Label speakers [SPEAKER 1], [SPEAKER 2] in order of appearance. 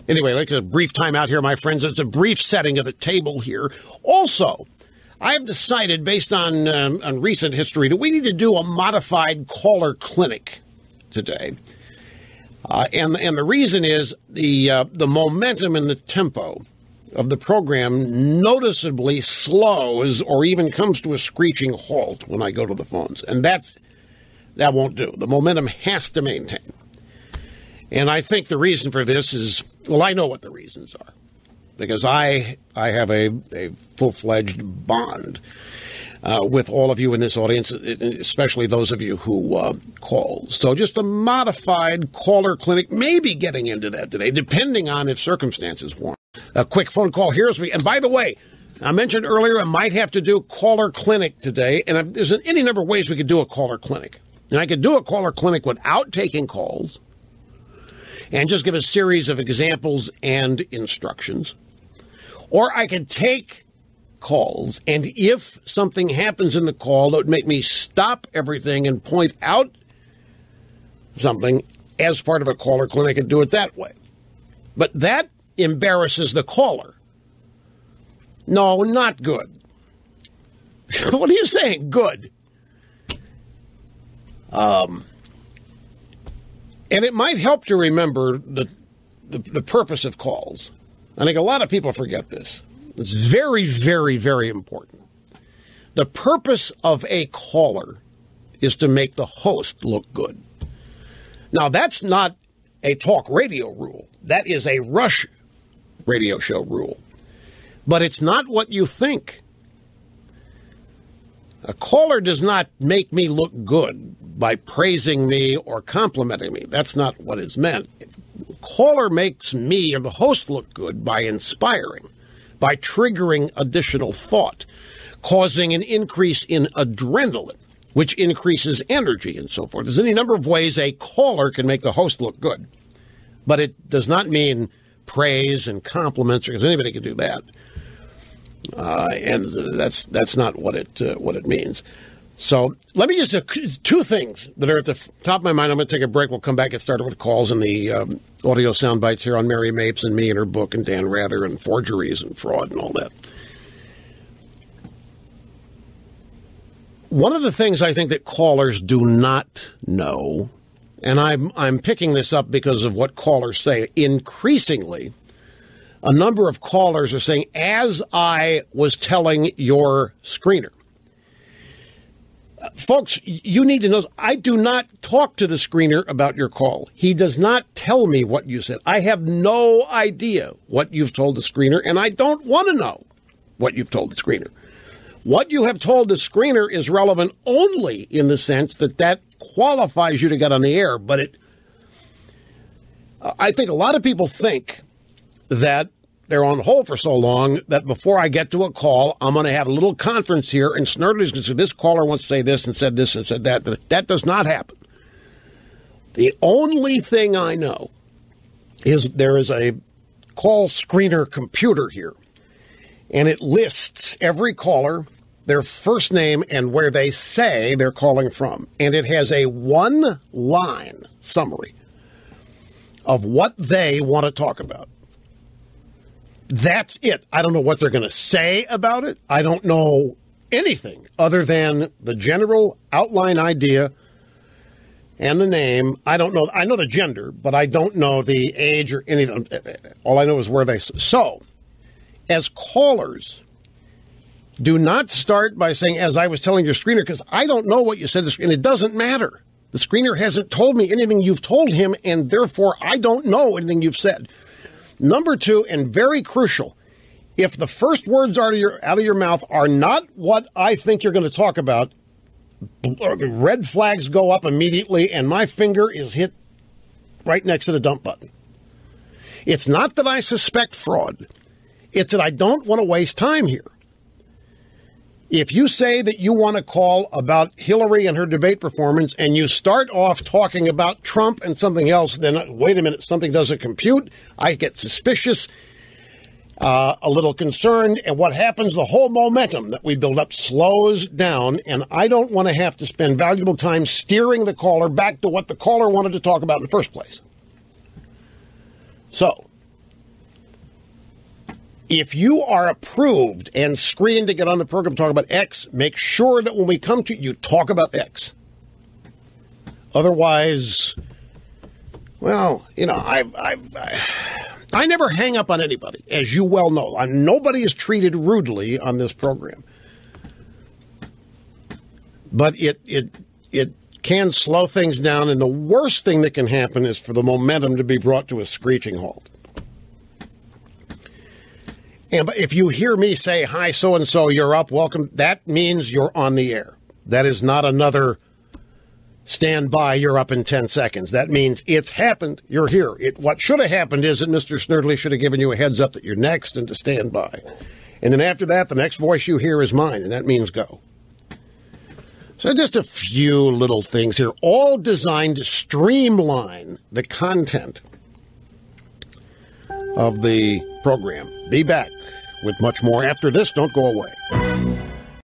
[SPEAKER 1] Anyway, like a brief time out here, my friends. It's a brief setting of the table here. Also, I have decided, based on recent history, that we need to do a modified caller clinic today. And the reason is the momentum and the tempo of the program noticeably slows or even comes to a screeching halt when I go to the phones. And that won't do. The momentum has to maintain. And I think the reason for this is, well, I know what the reasons are. Because I have a full-fledged bond with all of you in this audience, especially those of you who call. So just a modified caller clinic, maybe getting into that today, depending on if circumstances warrant. A quick phone call here. And by the way, I mentioned earlier I might have to do caller clinic today, and there's any number of ways we could do a caller clinic. And I could do a caller clinic without taking calls and just give a series of examples and instructions. Or I could take calls, and if something happens in the call that would make me stop everything and point out something as part of a caller clinic, and do it that way. But that embarrasses the caller. No, not good. What are you saying? Good. And it might help to remember the purpose of calls. I think a lot of people forget this. It's very, very, very important. The purpose of a caller is to make the host look good. Now, that's not a talk radio rule. That is a Rush radio show rule. But it's not what you think. A caller does not make me look good by praising me or complimenting me. That's not what is meant. A caller makes me or the host look good by inspiring, by triggering additional thought, causing an increase in adrenaline, which increases energy and so forth. There's any number of ways a caller can make the host look good. But it does not mean praise and compliments, because anybody can do that. And that's not what it means. So let me just two things that are at the top of my mind. I'm going to take a break. We'll come back and start with calls and the audio sound bites here on Mary Mapes and me and her book and Dan Rather and forgeries and fraud and all that. One of the things I think that callers do not know, and I'm picking this up because of what callers say, increasingly, a number of callers are saying, as I was telling your screener. Folks, you need to know, I do not talk to the screener about your call. He does not tell me what you said. I have no idea what you've told the screener, and I don't want to know what you've told the screener. What you have told the screener is relevant only in the sense that qualifies you to get on the air. But I think a lot of people think that they're on hold for so long that before I get to a call, I'm going to have a little conference here and Snerdley's going to say, this caller wants to say this and said this and said that. That does not happen. The only thing I know is there is a call screener computer here, and it lists every caller, their first name, and where they say they're calling from. And it has a one-line summary of what they want to talk about. That's it. I don't know what they're going to say about it. I don't know anything other than the general outline idea and the name. I don't know. I know the gender, but I don't know the age or anything. All I know is where they. So, as callers, do not start by saying, as I was telling your screener, because I don't know what you said, and it doesn't matter. The screener hasn't told me anything you've told him, and therefore I don't know anything you've said. Number two, and very crucial, if the first words out of your mouth are not what I think you're going to talk about, red flags go up immediately, and my finger is hit right next to the dump button. It's not that I suspect fraud. It's that I don't want to waste time here. If you say that you want to call about Hillary and her debate performance and you start off talking about Trump and something else, then wait a minute, something doesn't compute. I get suspicious, a little concerned. And what happens, the whole momentum that we build up slows down. And I don't want to have to spend valuable time steering the caller back to what the caller wanted to talk about in the first place. So If you are approved and screened to get on the program, talk about X, make sure that when we come to you, talk about X. Otherwise, well, you know, I never hang up on anybody, as you well know. Nobody is treated rudely on this program. But it can slow things down, and the worst thing that can happen is for the momentum to be brought to a screeching halt. And if you hear me say, hi, so-and-so, you're up, welcome, that means you're on the air. That is not another stand by, you're up in 10 seconds. That means it's happened, you're here. What should have happened is that Mr. Snerdley should have given you a heads up that you're next and to stand by. And then after that, the next voice you hear is mine, and that means go. So just a few little things here, all designed to streamline the content of the program. Be back with much more after this. Don't go away.